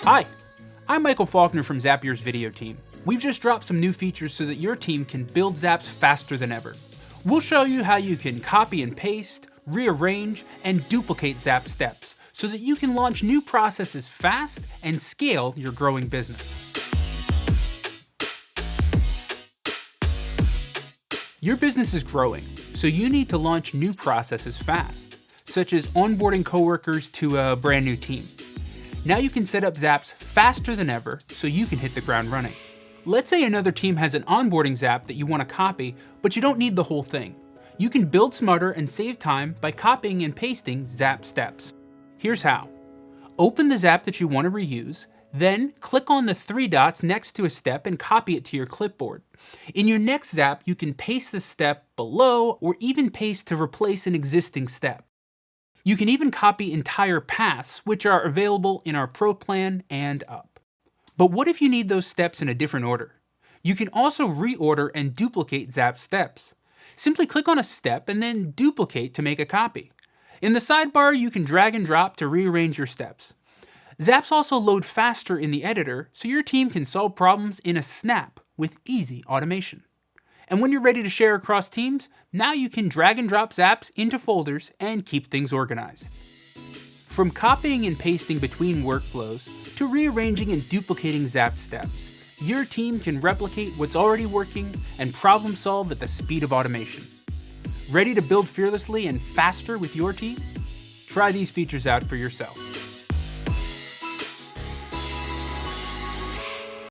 Hi, I'm Michael Faulkner from Zapier's video team. We've just dropped some new features so that your team can build Zaps faster than ever. We'll show you how you can copy and paste, rearrange, and duplicate Zap steps so that you can launch new processes fast and scale your growing business. Your business is growing, so you need to launch new processes fast, such as onboarding coworkers to a brand new team. Now you can set up Zaps faster than ever so you can hit the ground running. Let's say another team has an onboarding Zap that you want to copy, but you don't need the whole thing. You can build smarter and save time by copying and pasting Zap steps. Here's how. Open the Zap that you want to reuse, then click on the three dots next to a step and copy it to your clipboard. In your next Zap, you can paste the step below or even paste to replace an existing step. You can even copy entire paths, which are available in our Pro plan and up. But what if you need those steps in a different order? You can also reorder and duplicate Zap steps. Simply click on a step and then duplicate to make a copy. In the sidebar, you can drag and drop to rearrange your steps. Zaps also load faster in the editor, so your team can solve problems in a snap with easy automation. And when you're ready to share across teams, now you can drag and drop Zaps into folders and keep things organized. From copying and pasting between workflows to rearranging and duplicating Zap steps, your team can replicate what's already working and problem solve at the speed of automation. Ready to build fearlessly and faster with your team? Try these features out for yourself.